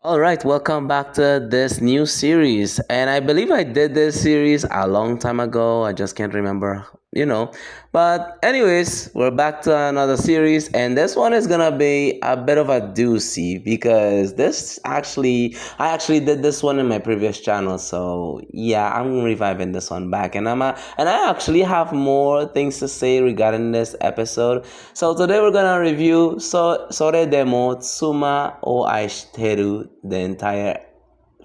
All right, welcome back to this new series. And I believe I did this series a long time ago. I just can't remember, you know. But, anyways, we're back to another series. And this one is going to be a bit of a doozy because I actually did this one in my previous channel. So, yeah, I'm reviving this one back. And I actually have more things to say regarding this episode. So today we're gonna review Soredemo, Tsuma or Aishiteru, the entire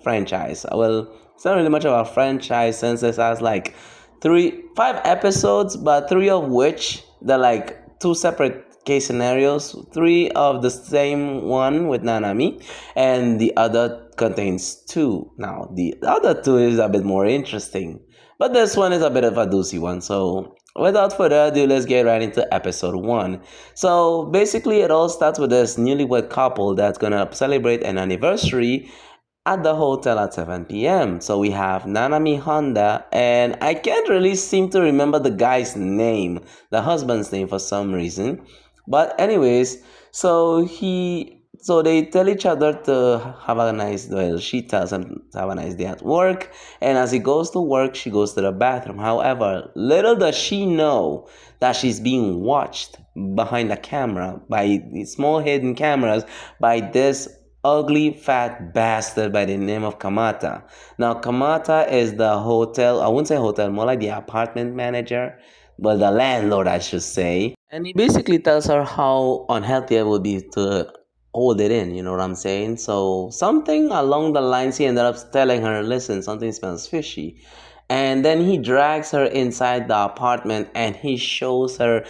franchise. Well, it's not really much of a franchise since this has like 5 episodes, but three of which they're like two separate case scenarios. Three of the same one with Nanami, and the other contains two. Now the other two is a bit more interesting, but this one is a bit of a doozy one. So without further ado, let's get right into episode one. So basically, it all starts with this newlywed couple that's gonna celebrate an anniversary at the hotel at 7 p.m. So we have Nanami Honda, and I can't really seem to remember the guy's name, the husband's name for some reason. But anyways, so they tell each other to have a nice well, she tells him to have a nice day at work, and as he goes to work, she goes to the bathroom. However, little does she know that she's being watched behind the camera by small hidden cameras by this ugly fat bastard by the name of Kamata. Now Kamata is the hotel, I wouldn't say hotel, more like the apartment manager, but the landlord I should say. And he basically tells her how unhealthy it would be to hold it in, you know what I'm saying? So something along the lines he ended up telling her, listen, something smells fishy. And then he drags her inside the apartment and he shows her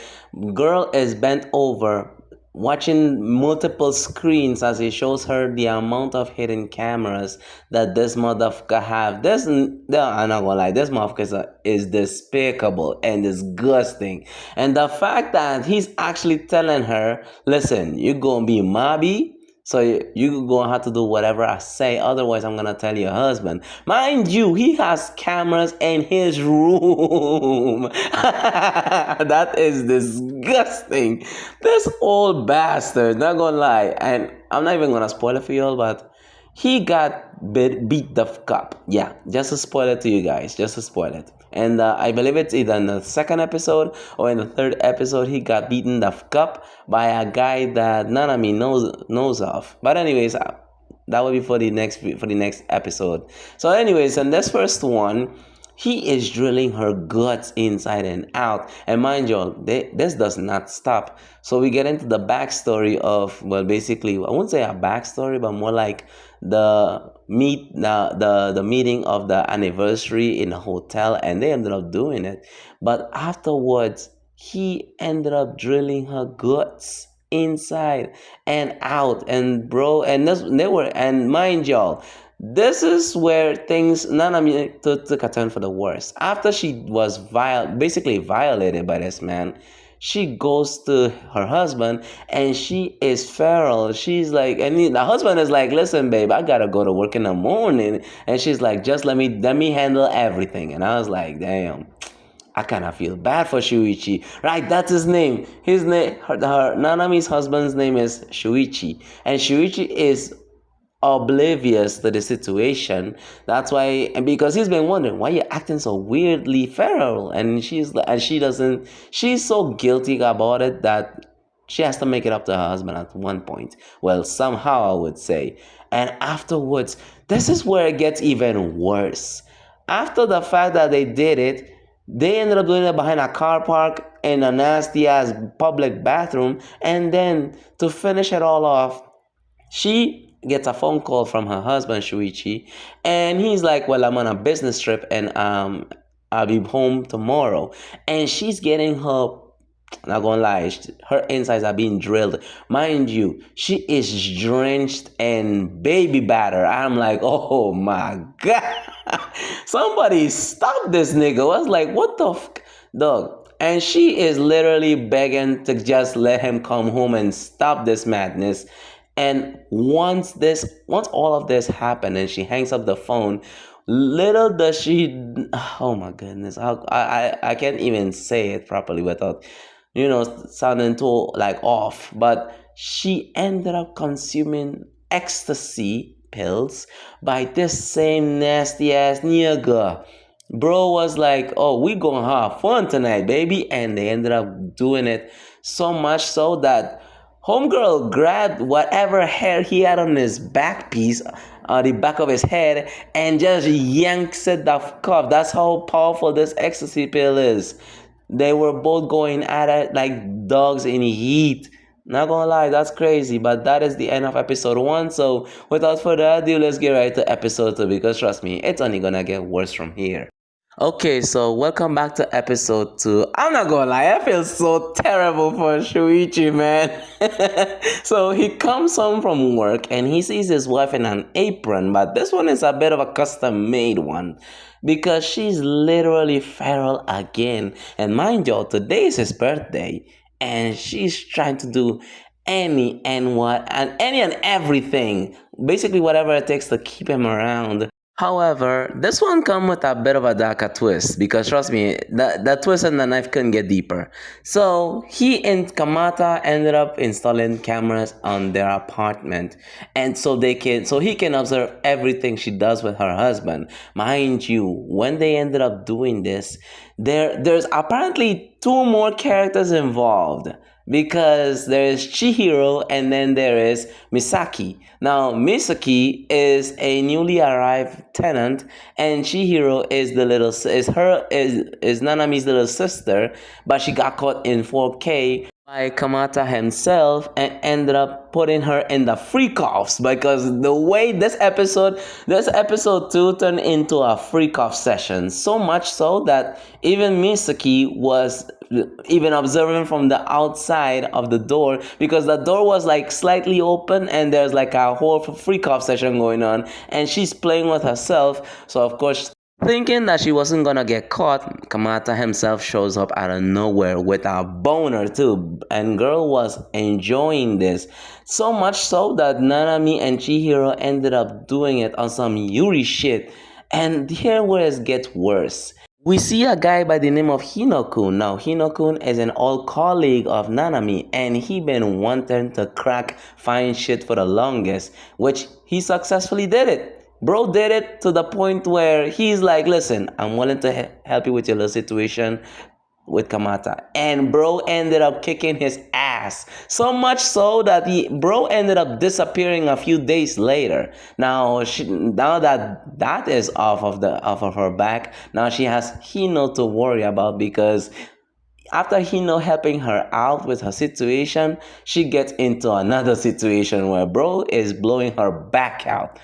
girl is bent over watching multiple screens as he shows her the amount of hidden cameras that this motherfucker have. No, I'm not gonna lie, this motherfucker is despicable and disgusting. And the fact that he's actually telling her, listen, you're gonna be mobby, so you gonna have to do whatever I say, otherwise I'm gonna tell your husband. Mind you, he has cameras in his room. That is disgusting. This old bastard, not gonna lie, and I'm not even gonna spoil it for y'all, but he got beat the cup. Yeah, just to spoil it to you guys, just to spoil it. And I believe it's either in the second episode or in the third episode he got beaten the cup by a guy that Nanami knows of. But anyways, that will be for the next episode. So anyways, in this first one, he is drilling her guts inside and out. And mind you, this does not stop. So we get into the backstory of, well, basically, I wouldn't say a backstory, but more like the meeting of the anniversary in a hotel, and they ended up doing it. But afterwards, he ended up drilling her guts inside and out, and bro, and mind y'all, this is where things Nanami took a turn for the worse. After she was basically violated by this man, she goes to her husband and she is feral. She's like, and the husband is like, listen, babe, I gotta go to work in the morning. And she's like, just let me handle everything. And I was like, damn. I kind of feel bad for Shuichi. Right, that's his name. His name, her Nanami's husband's name is Shuichi. And Shuichi is oblivious to the situation. That's why, and because he's been wondering why you're acting so weirdly feral, and she's so guilty about it that she has to make it up to her husband at one point. Well, somehow I would say. And afterwards, this is where it gets even worse. After the fact that they did it, they ended up doing it behind a car park in a nasty ass public bathroom, and then to finish it all off, she gets a phone call from her husband Shuichi, and he's like, "Well, I'm on a business trip, and I'll be home tomorrow." And she's getting her. Not gonna lie, her insides are being drilled. Mind you, she is drenched in baby batter. I'm like, oh my god, somebody stop this nigga. I was like, what the dog? And she is literally begging to just let him come home and stop this madness. And once all of this happened and she hangs up the phone, little does she, oh my goodness, I can't even say it properly without, sounding too like off. But she ended up consuming ecstasy pills by this same nasty ass nigga. Bro was like, "Oh, we gonna have fun tonight, baby," and they ended up doing it so much so that homegirl grabbed whatever hair he had on his back piece, the back of his head, and just yanks it the fuck off. That's how powerful this ecstasy pill is. They were both going at it like dogs in heat. Not gonna lie, that's crazy, but that is the end of episode 1. So, without further ado, let's get right to episode 2 because trust me, it's only gonna get worse from here. Okay, so welcome back to episode 2. I'm not gonna lie, I feel so terrible for Shuichi, man. So he comes home from work and he sees his wife in an apron, but this one is a bit of a custom made one because she's literally feral again. And mind you, today is his birthday and she's trying to do any and everything, basically whatever it takes to keep him around. However, this one come with a bit of a darker twist because trust me, the twist and the knife couldn't get deeper. So he and Kamata ended up installing cameras on their apartment, and so he can observe everything she does with her husband. Mind you, when they ended up doing this, there's apparently two more characters involved because there is Chihiro and then there is Misaki. Now, Misaki is a newly arrived tenant, and Chihiro is is Nanami's little sister, but she got caught in 4K by Kamata himself and ended up putting her in the freak offs because the way this episode 2 turned into a freak off session, so much so that even Misaki was even observing from the outside of the door because the door was like slightly open and there's like a whole freak off session going on and she's playing with herself. So of course, thinking that she wasn't gonna get caught, Kamata himself shows up out of nowhere with a boner too, and girl was enjoying this. So much so that Nanami and Chihiro ended up doing it on some Yuri shit. And here where it gets worse. We see a guy by the name of Hinokun. Now, Hinokun is an old colleague of Nanami, and he been wanting to crack fine shit for the longest, which he successfully did it. Bro did it to the point where he's like, listen, I'm willing to help you with your little situation with Kamata. And bro ended up kicking his ass. So much so that bro ended up disappearing a few days later. Now that is off of her back, now she has Hino to worry about because after Hino helping her out with her situation, she gets into another situation where bro is blowing her back out.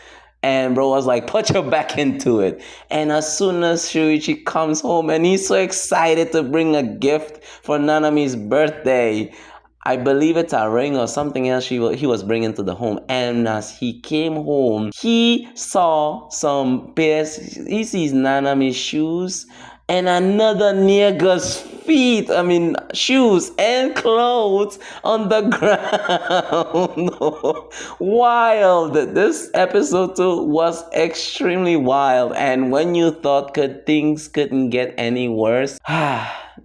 And bro was like, put your back into it. And as soon as Shuichi comes home and he's so excited to bring a gift for Nanami's birthday, I believe it's a ring or something else he was bringing to the home. And as he came home, he saw some pairs. He sees Nanami's shoes and another nigga's feet. I mean, shoes and clothes on the ground. Wild. This episode 2 was extremely wild. And when you thought things couldn't get any worse,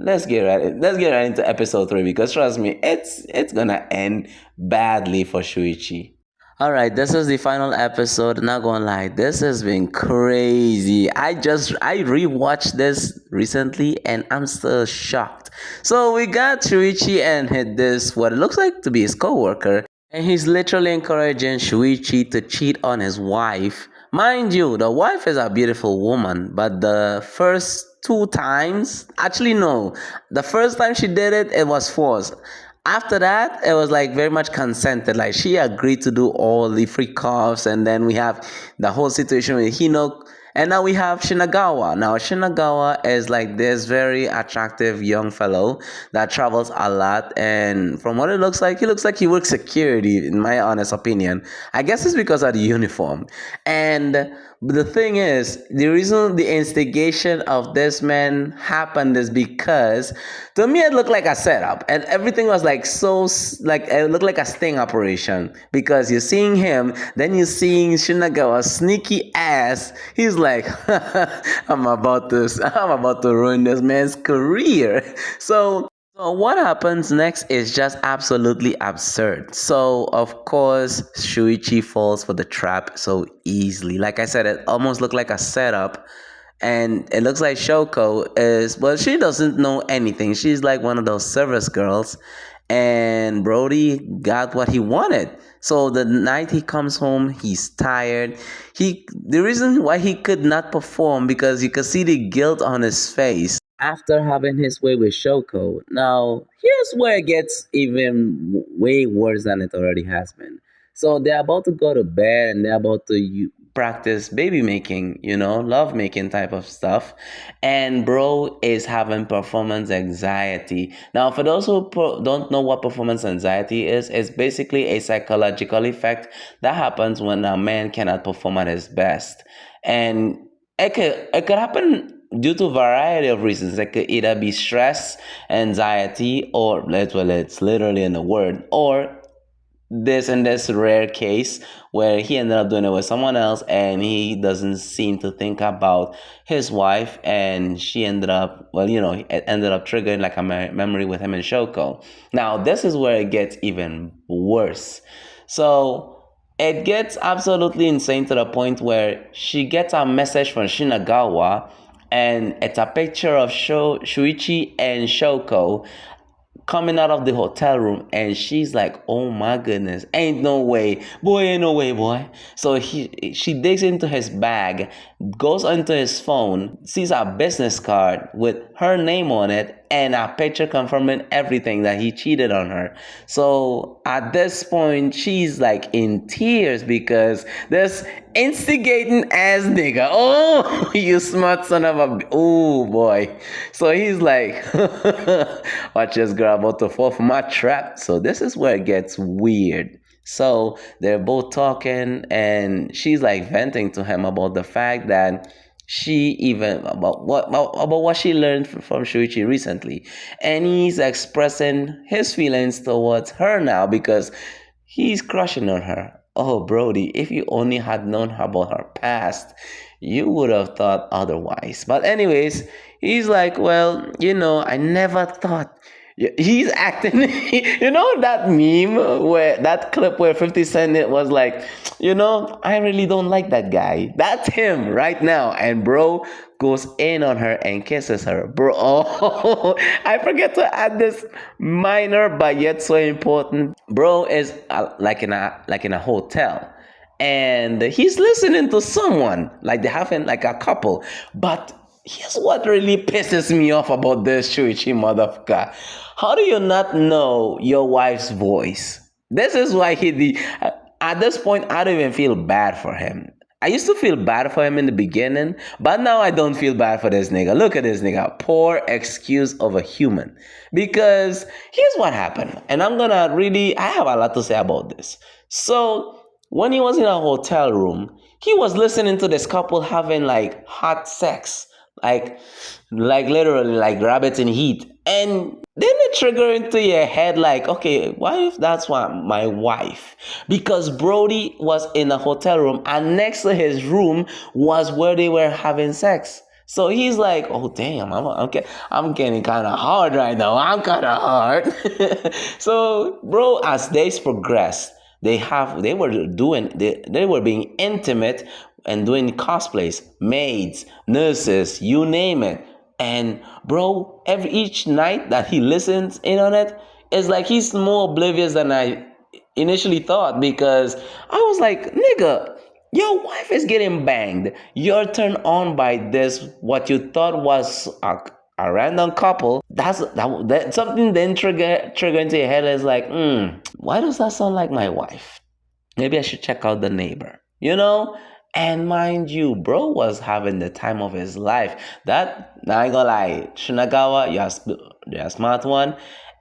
let's get right into episode 3 because trust me, it's gonna end badly for Shuichi. Alright, this is the final episode. Not gonna lie, this has been crazy. I rewatched this recently and I'm still shocked. So we got Shuichi and this what it looks like to be his co-worker, and he's literally encouraging Shuichi to cheat on his wife. Mind you, the wife is a beautiful woman, but the first 2 times, actually no, the first time she did it, it was forced. After that, it was like very much consented. Like she agreed to do all the free coughs, and then we have the whole situation with Hino. And now we have Shinagawa. Now Shinagawa is like this very attractive young fellow that travels a lot, and from what it looks like, he works security. In my honest opinion, I guess it's because of the uniform. And the thing is, the reason the instigation of this man happened is because to me it looked like a setup, and everything was like like it looked like a sting operation because you're seeing him, then you're seeing Shinagawa's sneaky ass. He's like, I'm about to ruin this man's career. So So what happens next is just absolutely absurd. So of course Shuichi falls for the trap so easily. Like I said, it almost looked like a setup. And it looks like Shoko is, well, she doesn't know anything. She's like one of those service girls. And Brody got what he wanted. So the night he comes home, he's tired. The reason why he could not perform because you could see the guilt on his face after having his way with Shoko. Now, here's where it gets even way worse than it already has been. So they're about to go to bed and they're about to practice baby making, love making type of stuff. And bro is having performance anxiety. Now, for those who don't know what performance anxiety is, it's basically a psychological effect that happens when a man cannot perform at his best. And it could happen due to a variety of reasons. It could either be stress, anxiety, or well, it's literally in the word, or this in this rare case where he ended up doing it with someone else and he doesn't seem to think about his wife, and she ended up, well, it ended up triggering like a memory with him and Shoko. Now this is where it gets even worse. So it gets absolutely insane to the point where she gets a message from Shinagawa, and it's a picture of Shuichi and Shoko coming out of the hotel room, and she's like, oh my goodness, ain't no way, boy, ain't no way, boy. So she digs into his bag, goes onto his phone, sees a business card with her name on it and a picture confirming everything that he cheated on her. So at this point she's like in tears because this instigating ass nigga, oh, you smart son of a, oh boy. So he's like, watch this girl about to fall for my trap. So this is where it gets weird. So they're both talking, and she's like venting to him about the fact that she even about what she learned from Shuichi recently, and he's expressing his feelings towards her now because he's crushing on her. Oh, Brody, if you only had known about her past, you would have thought otherwise. But anyways, he's like, well, I never thought. He's acting, that meme where that clip where 50 Cent it was like, I really don't like that guy. That's him right now. And bro goes in on her and kisses her. Bro, oh, I forget to add this minor but yet so important. Bro is like in a hotel, and he's listening to someone, like they're having like a couple. But here's what really pisses me off about this Shuichi motherfucker. How do you not know your wife's voice? This is why at this point, I don't even feel bad for him. I used to feel bad for him in the beginning, but now I don't feel bad for this nigga. Look at this nigga. Poor excuse of a human. Because here's what happened. And I have a lot to say about this. So, when he was in a hotel room, he was listening to this couple having like hot sex, like literally like rabbits in heat. And then it trigger into your head like, okay, what if that's my wife? Because Brody was in a hotel room, and next to his room was where they were having sex. So he's like, oh damn, I'm getting kind of hard right now. I'm kind of hard. So, bro, as days progressed, they were being intimate and doing cosplays, maids, nurses, you name it. And bro, each night that he listens in on it, it's like he's more oblivious than I initially thought, because I was like, nigga, your wife is getting banged. You're turned on by this, what you thought was a random couple. That something then trigger into your head is like, why does that sound like my wife? Maybe I should check out the neighbor, And mind you, bro was having the time of his life. That, now I ain't gonna lie, Shinagawa, you're a smart one.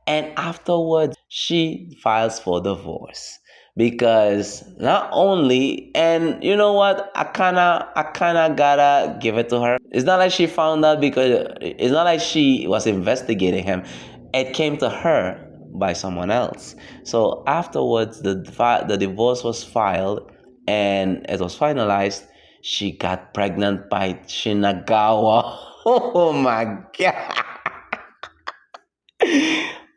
And afterwards, she files for divorce. Because not only, and you know what, I kinda gotta give it to her. It's not like she found out, because it's not like she was investigating him. It came to her by someone else. So afterwards, the divorce was filed and it was finalized. She got pregnant by Shinagawa. Oh my god.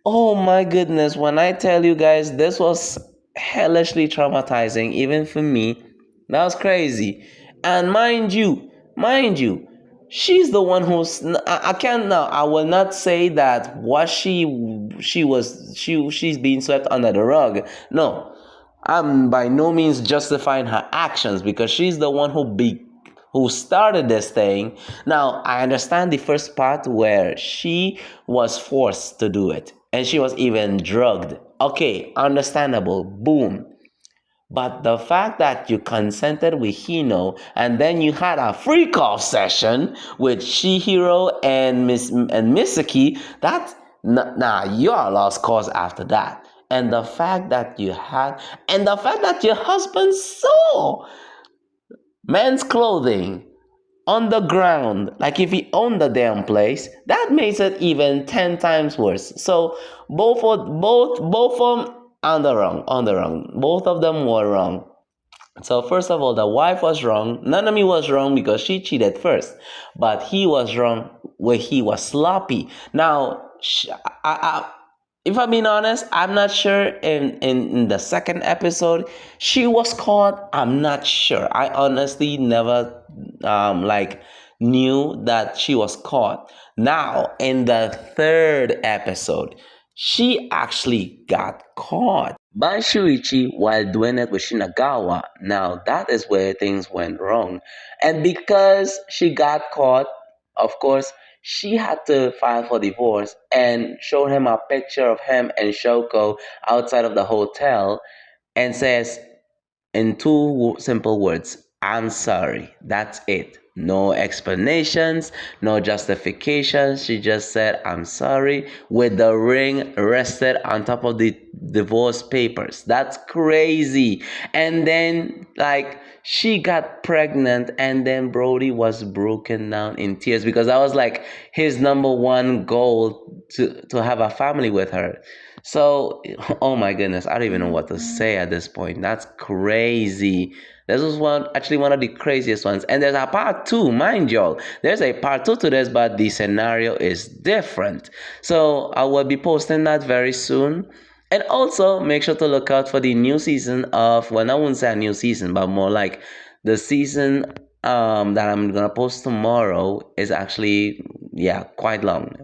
Oh my goodness, when I tell you guys, this was hellishly traumatizing, even for me. That was crazy. And mind you, she's the one who's. I can't now. I will not say that what she's being swept under the rug. No, I'm by no means justifying her actions because she's the one who started this thing. Now, I understand the first part where she was forced to do it and she was even drugged. Okay, understandable. Boom. But the fact that you consented with Hino and then you had a freak off session with Shihiro and Misaki, that nah, you're a lost cause after that. And the fact that your husband saw men's clothing on the ground, like if he owned the damn place, that makes it even 10 times worse. So both of them on the wrong. Both of them were wrong. So first of all, the wife was wrong. Nanami was wrong because she cheated first, but he was wrong where he was sloppy. Now, if I'm being honest, I'm not sure. In the second episode, she was caught. I'm not sure. I honestly never like knew that she was caught. Now, in the third episode, she actually got caught by Shuichi while doing it with Shinagawa. Now, that is where things went wrong. And because she got caught, of course, she had to file for divorce and show him a picture of him and Shoko outside of the hotel and says, in two simple words, I'm sorry. That's it. No explanations, no justifications. She just said, I'm sorry, with the ring rested on top of the divorce papers. That's crazy. And then, like, she got pregnant, and then Brody was broken down in tears because that was like his number one goal to have a family with her. So, oh my goodness, I don't even know what to say at this point. That's crazy. This was one of the craziest ones. And there's a part two, mind y'all. There's a part two to this, but the scenario is different. So I will be posting that very soon. And also make sure to look out for the new season of, well, I wouldn't say a new season, but more like the season that I'm gonna post tomorrow is actually, yeah, quite long.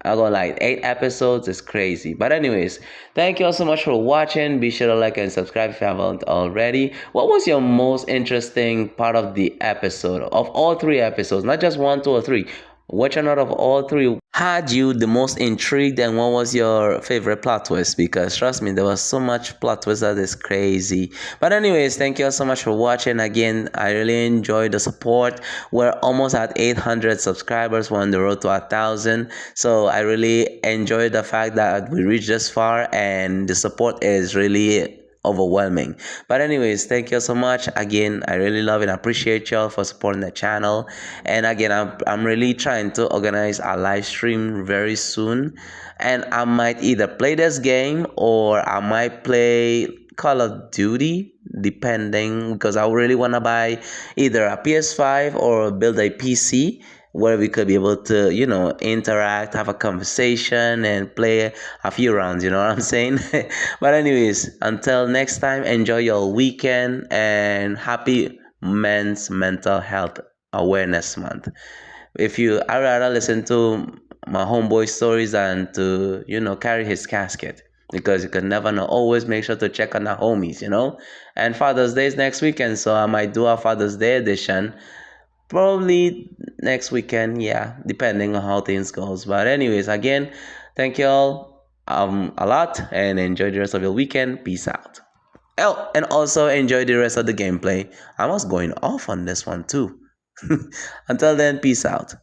I got like 8 episodes. It's crazy. But anyways, thank you all so much for watching. Be sure to like and subscribe if you haven't already. What was your most interesting part of the episode? Of all 3 episodes, not just one, two, or three. Which one out of all three had you the most intrigued, and what was your favorite plot twist? Because trust me, there was so much plot twist that is crazy. But anyways, thank you all so much for watching. Again, I really enjoyed the support. We're almost at 800 subscribers. We're on the road to 1,000. So I really enjoyed the fact that we reached this far, and the support is really overwhelming. But anyways, thank you so much. Again, I really love and appreciate y'all for supporting the channel. And again, I'm really trying to organize a live stream very soon, and I might either play this game or I might play Call of Duty, depending, because I really want to buy either a PS5 or build a PC where we could be able to, interact, have a conversation, and play a few rounds. You know what I'm saying? But anyways, until next time, enjoy your weekend and happy Men's Mental Health Awareness Month. I rather listen to my homeboy stories than to, carry his casket. Because you can never know. Always make sure to check on the homies. And Father's Day is next weekend, so I might do a Father's Day edition. Probably next weekend, yeah, depending on how things goes. But anyways, again, thank you all a lot and enjoy the rest of your weekend. Peace out. Oh, and also enjoy the rest of the gameplay. I was going off on this one too. Until then, peace out.